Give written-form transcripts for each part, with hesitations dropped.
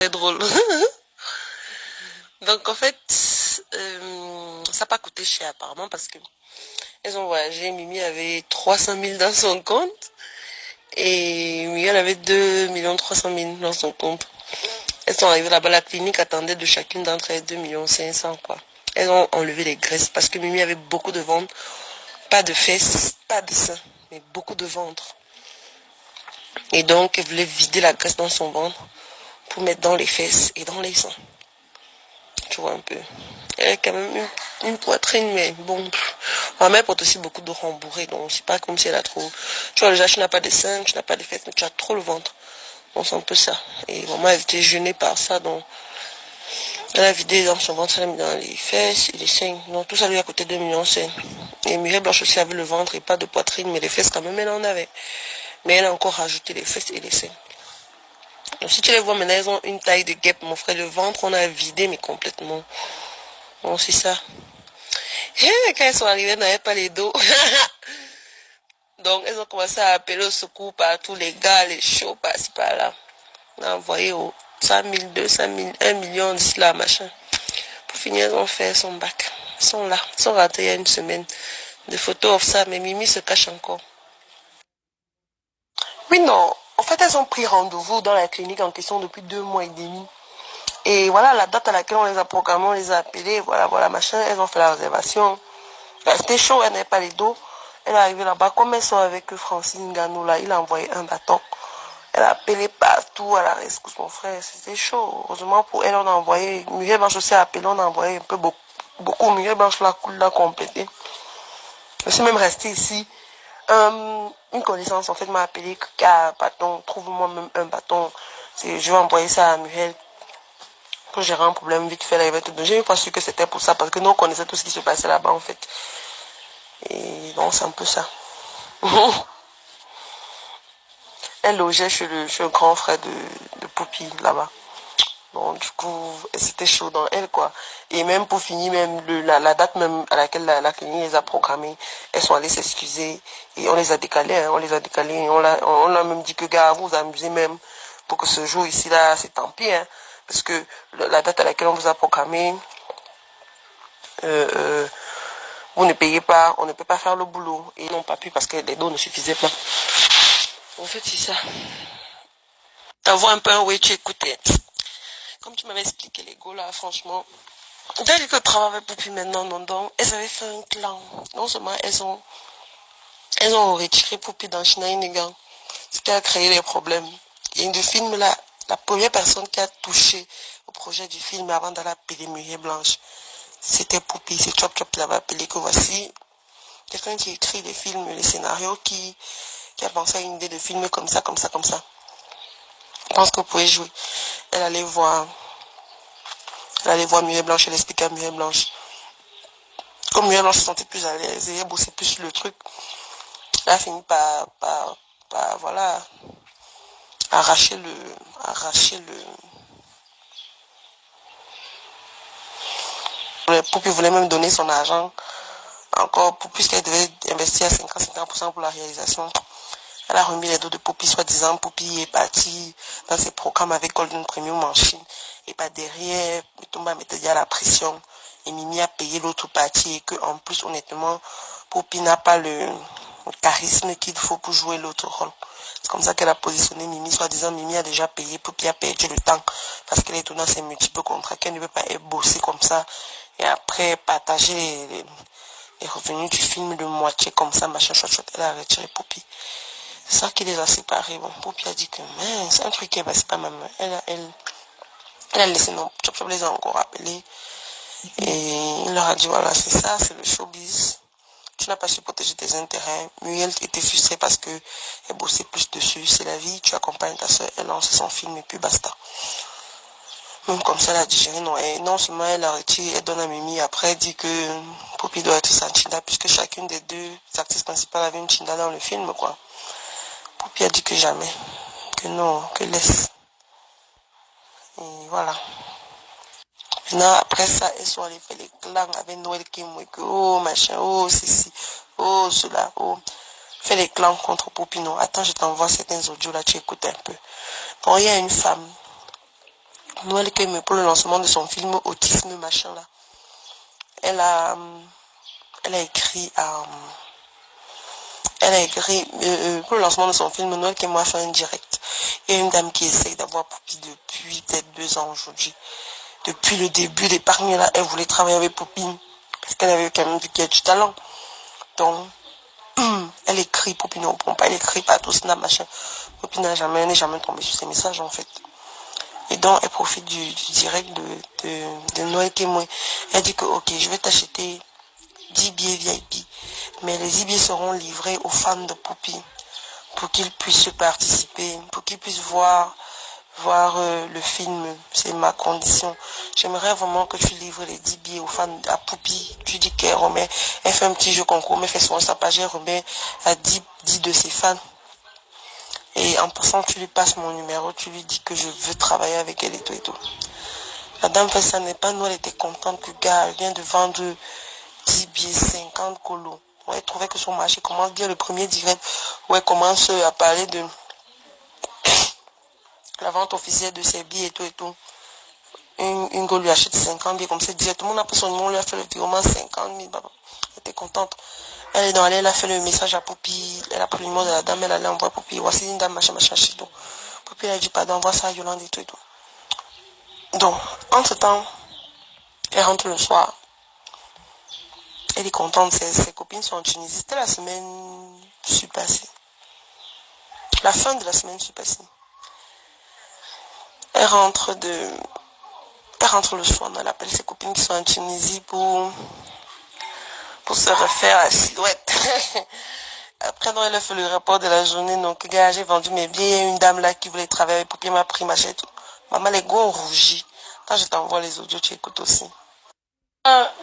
C'est drôle. Donc en fait, ça n'a pas coûté cher apparemment parce que elles ont voyagé. Mimi avait 300 000 dans son compte et Miguel avait 2 300 000 dans son compte. Elles sont arrivées là-bas, la clinique attendait de chacune d'entre elles 2 500 000 quoi. Elles ont enlevé les graisses parce que Mimi avait beaucoup de ventre, pas de fesses, pas de seins, mais beaucoup de ventre. Et donc elle voulait vider la graisse dans son ventre pour mettre dans les fesses et dans les seins. Tu vois un peu. Elle a quand même une poitrine, mais bon. Ma mère porte aussi beaucoup de rembourrés, donc c'est pas comme si elle a trop. Tu vois, déjà, tu n'as pas de seins, tu n'as pas de fesses, mais tu as trop le ventre. Donc c'est un peu ça. Et maman, elle était gênée par ça, donc elle a vidé dans son ventre, elle a mis dans les fesses et les seins. Donc tout ça lui a coûté 2 500 000. Et Mireille Blanche aussi avait le ventre et pas de poitrine, mais les fesses quand même, elle en avait. Mais elle a encore rajouté les fesses et les seins. Donc si tu les vois maintenant, elles ont une taille de guêpe, mon frère. Le ventre, on a vidé, mais complètement. Bon, c'est ça. Et quand elles sont arrivées, elles n'avaient pas les dos. Donc, elles ont commencé à appeler au secours partout, les gars, les chauds, par-ci, par-là. On a envoyé au 100 000, 200 000, 1 million d'ici là, machin. Pour finir, elles ont fait son bac. Elles sont là. Elles sont rentrées il y a une semaine. Des photos of ça, mais Mimi se cache encore. Oui, non. En fait, elles ont pris rendez-vous dans la clinique en question depuis 2 mois et demi. Et voilà la date à laquelle on les a programmés, on les a appelés, voilà, voilà, machin. Elles ont fait la réservation. C'était chaud, elle n'avait pas les dos. Elle est arrivée là-bas, comme elles sont avec Francine Gano, là, il a envoyé un bâton. Elle a appelé partout à la rescousse, mon frère. C'était chaud. Heureusement pour elle, on a envoyé. Muriel Blanche aussi a appelé, on a envoyé un peu beaucoup. Muriel Blanche l'a complété. Je suis même restée ici. Une connaissance, en fait, m'a appelé, bâton, trouve-moi même un bâton. Je vais envoyer ça à Muriel pour gérer un problème vite fait. J'ai même pas su que c'était pour ça, parce que nous, on connaissait tout ce qui se passait là-bas, en fait. Et donc, c'est un peu ça. Elle logeait chez le grand frère de Poupie, là-bas. Donc, du coup, c'était chaud dans elle, quoi. Et même pour finir, même la date même à laquelle la clinique les a programmées, elles sont allées s'excuser. Et on les a décalées, hein, on les a décalées. On a même dit que, gars, vous vous amusez même pour que ce jour ici, là, c'est tant pis, hein. Parce que la date à laquelle on vous a programmé, euh, euh, vous ne payez pas, on ne peut pas faire le boulot. Et ils n'ont pas pu parce que les dos ne suffisaient pas. En fait, c'est ça. T'envoies un peu un oui, tu écoutes. Comme tu m'avais expliqué les go là, franchement. Dès que je travaille avec Poupie maintenant, non, donc, elles avaient fait un clan. Non seulement elles ont retiré Poupie dans Schneider, ce qui a créé des problèmes. Et du film là, la première personne qui a touché au projet du film avant d'aller appeler Muriel Blanche, c'était Poupie. C'est Chop Chop qui l'avait appelé que voici quelqu'un qui écrit les films, les scénarios, qui a pensé à une idée de film comme ça, comme ça, comme ça. Je pense que vous pouvez jouer. Elle allait voir, elle allait voir Muriel Blanche, elle expliquait à Muriel Blanche. Comme Muriel Blanche se sentait plus à l'aise et elle bossait plus sur le truc, elle a fini par voilà, arracher arracher le Poupie voulait même donner son argent encore, puisqu'elle devait investir à 50% pour la réalisation. Elle a remis les dos de Poupie, soi-disant. Poupie est partie dans ses programmes avec Golden Premium en Chine. Et pas derrière, Mitumba mettait déjà la pression. Et Mimi a payé l'autre partie. Et que, en plus, honnêtement, Poupie n'a pas le charisme qu'il faut pour jouer l'autre rôle. C'est comme ça qu'elle a positionné Mimi, soi-disant. Mimi a déjà payé, Poupie a perdu le temps. Parce qu'elle est dans ses multiples contrats, qu'elle ne veut pas être bossée comme ça. Et après, partager les revenus du film de moitié comme ça, machin, chouette, chouette. Elle a retiré Poupie. C'est ça qui les a séparés. Bon, Poupie a dit que, c'est un truc qui est passé par ma main. Elle a laissé, non, Chop Chop les a encore appelés. Et il leur a dit, voilà, c'est ça, c'est le showbiz. Tu n'as pas su protéger tes intérêts. Muriel était frustrée parce que elle bossait plus dessus. C'est la vie, tu accompagnes ta soeur, elle lance son film et puis basta. Même comme ça, elle a digéré, non. Et non seulement elle a retiré, elle donne à Mimi. Après, elle dit que Poupie doit être sa Chinda puisque chacune des deux actrices principales avait une Chinda dans le film, quoi. Poupie a dit que jamais, que non, que laisse. Et voilà. Maintenant, après ça, elles sont allées faire les clans avec Noël Kim, que oh machin, oh ceci, oh cela, oh. Fais les clans contre Poupie, non. Attends, je t'envoie certains audios là, tu écoutes un peu. Donc, il y a une femme Noël Keme, pour le lancement de son film Autisme, machin là. Elle a écrit pour le lancement de son film, Noël Keme a fait un direct. Il y a une dame qui essaye d'avoir Poupie depuis peut-être 2 ans aujourd'hui. Depuis le début d'épargne là, elle voulait travailler avec Poupie. Parce qu'elle avait quand même vu qu'il y a du talent. Donc, elle écrit, Poupie ne répond pas, elle écrit pas tout snap, machin. Poupie n'est jamais tombée sur ses messages en fait. Et donc, elle profite du direct de Noël Keme. Elle dit que, ok, je vais t'acheter 10 billets VIP. Mais les 10 billets seront livrés aux fans de Poupie pour qu'ils puissent participer, pour qu'ils puissent voir le film. C'est ma condition. J'aimerais vraiment que tu livres les 10 billets aux fans à Poupie. Tu dis qu'elle remet, elle fait un petit jeu concours, mais fait souvent sa page, elle remet à 10 de ses fans. Et en passant, tu lui passes mon numéro, tu lui dis que je veux travailler avec elle et tout et tout. La dame fait ça, n'est pas nous, elle était contente que le gars vient de vendre 10 billets, 50 colos. Ouais, elle trouvait que son marché commence bien le premier direct, où elle commence à parler de la vente officielle de ses billets et tout et tout. Une go lui achète 50 billets comme ça, direct. Tout le monde a pris son numéro, lui a fait le virement 50 000. Elle était contente. Elle est dans elle a fait le message à Poupie, elle a pris le numéro de la dame, elle allait envoyer Poupie. Voici une dame, machin, machin, chez tout. Poupie, elle a dit, pardon, envoie ça à Yolande et tout et tout. Donc, entre-temps, elle rentre le soir. Elle est contente, ses copines sont en Tunisie. C'était la semaine passée. La fin de la semaine passée. Elle rentre le soir, elle appelle ses copines qui sont en Tunisie pour se refaire à silhouette. Après, elle a fait le rapport de la journée. Donc, gars, j'ai vendu mes billets. Une dame là qui voulait travailler pour qui m'a pris ma chaise et tout. Maman, les gars ont rougi. Quand je t'envoie les audios, tu écoutes aussi.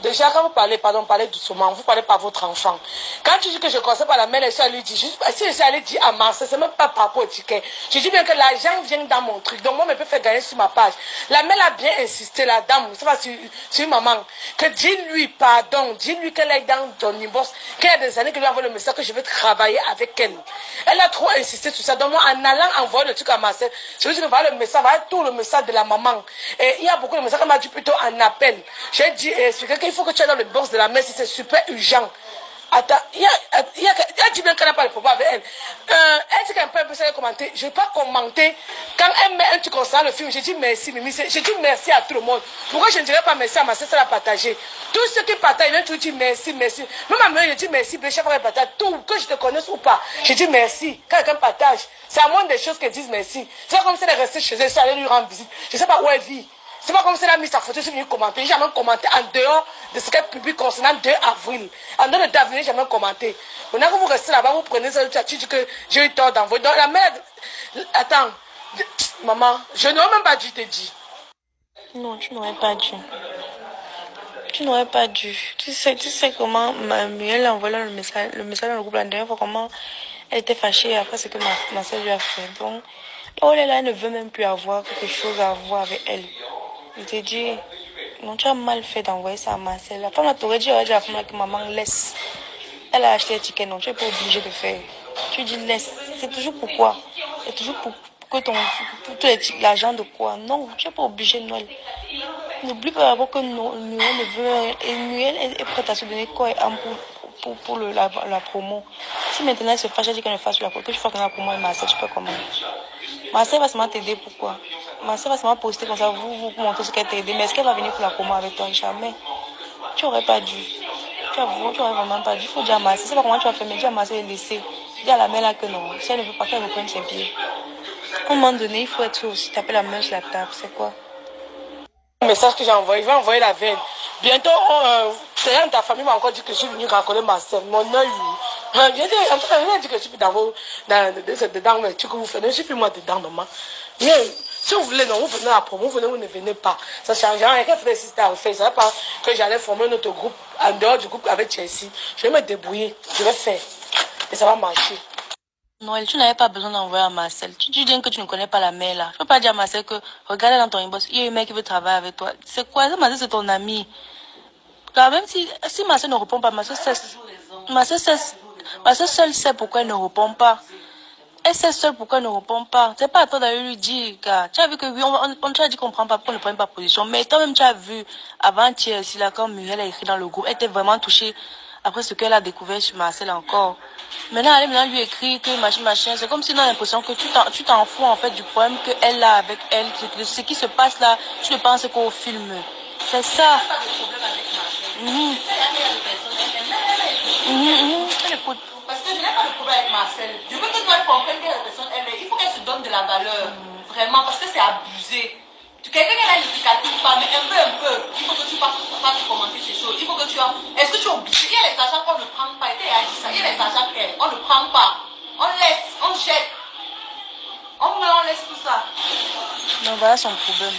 Déjà, quand vous parlez, parlez doucement, vous parlez pas à votre enfant. Quand tu dis que je conseille pas la mère, elle lui dit, si elle allait dire à Marseille, c'est même pas par rapport au ticket. Je dis bien que l'argent vient dans mon truc, donc moi, je peux faire gagner sur ma page. La mère a bien insisté, la dame, c'est pas sur maman, que dis-lui pardon, dis-lui qu'elle est dans ton inbox, qu'il y a des années que lui envoie le message que je veux travailler avec elle. Elle a trop insisté sur ça, donc moi, en allant envoyer le truc à Marseille, je veux dire, va le message, va tout le message de la maman. Et il y a beaucoup de messages qu'elle m'a dit plutôt en appel. J'ai dit, expliquer qu'il faut que tu ailles dans le box de la mère si c'est super urgent. Attends, elle dit bien qu'elle n'a pas de problème avec elle. Elle dit qu'elle peut commenter. Je ne vais pas commenter. Quand elle met un truc concernant le film, je dis merci, Mimi. Je dis merci à tout le monde. Pourquoi je ne dirais pas merci à ma soeur, ça l'a partagé. Tous ceux qui partagent, ils vont dire merci, merci. Même à moi, je dis merci, chef, elle partage tout, que je te connaisse ou pas. Je dis merci. Quand quelqu'un partage, c'est à moi des choses qu'elle disent merci. C'est comme si elle est restée chez elle, ça allait lui rendre visite. Je ne sais pas où elle vit. C'est pas comme si elle a mis sa photo, je suis venue commenter. J'ai jamais commenté en dehors de ce qu'elle publie concernant 2 avril. En dehors de 2 avril, j'ai jamais commenté. Maintenant que vous restez là-bas, vous prenez ça, tu dis que j'ai eu tort d'envoyer. Donc la mère, attends, maman, je n'aurais même pas dû te dire. Non, tu n'aurais pas dû. Tu n'aurais pas dû. Tu sais comment Muriel a envoyé le message dans le groupe la dernière fois, comment elle était fâchée après ce que ma soeur lui a fait. Donc, là, elle ne veut même plus avoir quelque chose à voir avec elle. Je te dis, non, tu as mal fait d'envoyer ça à Marcel. La femme t'aurait dit à la femme que maman laisse. Elle a acheté un ticket, non, tu n'es pas obligé de faire. Tu dis laisse. C'est toujours pourquoi. C'est toujours pour que l'argent de quoi. Non, tu n'es pas obligé, Noël. N'oublie pas d'abord que Noël ne veut. Et Noël est prête à se donner quoi pour la promo. Si maintenant elle se fâche, elle dit qu'elle ne fasse la promo, que tu fasses la promo et Marcel, tu peux comment. Marcel va seulement t'aider, pourquoi? Marcel va seulement poster comme ça, vous montrer ce qu'elle t'a aidé. Mais est-ce qu'elle va venir pour la promo avec toi? Jamais. Tu n'aurais pas dû. Tu n'aurais vraiment pas dû. Il faut dire à Marcel. C'est pas comment tu vas faire, mais dis à Marcel de laisser. Dis à la mère là que non. Si elle ne veut pas qu'elle reprenne ses billets. À un moment donné, il faut être aussi taper la main sur la table. C'est quoi? Le message que j'ai envoyé, je vais envoyer la veine. Bientôt, quelqu'un de ta famille m'a encore dit que je suis venue raconter ma soeur. Mon œil. J'ai dit que je suis dedans le truc que vous faites. Je ne suis plus moi dedans, normalement. Mais si vous voulez, non, vous venez à la promo, vous ne venez pas. Ça ne change rien. Qu'elle fait si c'était en fait. Ça ne pas que j'allais former un autre groupe en dehors du groupe avec Chelsea. Je vais me débrouiller. Je vais faire. Et ça va marcher. Noël, tu n'avais pas besoin d'envoyer à Marcel. Tu dis que tu ne connais pas la mère là. Tu peux pas dire à Marcel que regarde dans ton inbox, il y a un mec qui veut travailler avec toi. C'est quoi? Marcel, c'est ton ami. Car même si Marcel ne répond pas, Marcel seul sait pourquoi elle ne répond pas. Elle sait seule pourquoi elle ne répond pas. C'est pas à toi d'aller lui dire, gars. Tu as vu que oui, on t'a dit qu'on prend pas, qu'on ne prend pas position. Mais toi-même, tu as vu, avant-hier, ici, là, quand Muriel a écrit dans le groupe, elle était vraiment touchée après ce qu'elle a découvert sur Marcel encore. Maintenant, elle maintenant lui écrit que machin. C'est comme si on a l'impression que tu t'en fous, en fait, du problème qu'elle a avec elle. Ce qui se passe là, tu ne penses qu'au film. C'est ça. Parce que je n'ai pas de problème avec Marcel. Je veux que toi tu comprennes que la personne, il faut qu'elle se donne de la valeur. Vraiment, parce que c'est abusé. Quelqu'un qui ne te calcule pas, mais un peu. Il faut que tu passes commenter ces choses. Il faut que tu as. Est-ce que tu es obligé? Il y a les agents qu'on ne prend pas. Et elle a dit ça. Il y a les agents qu'on ne prend pas. On laisse, on jette. On laisse tout ça. Non, voilà son problème.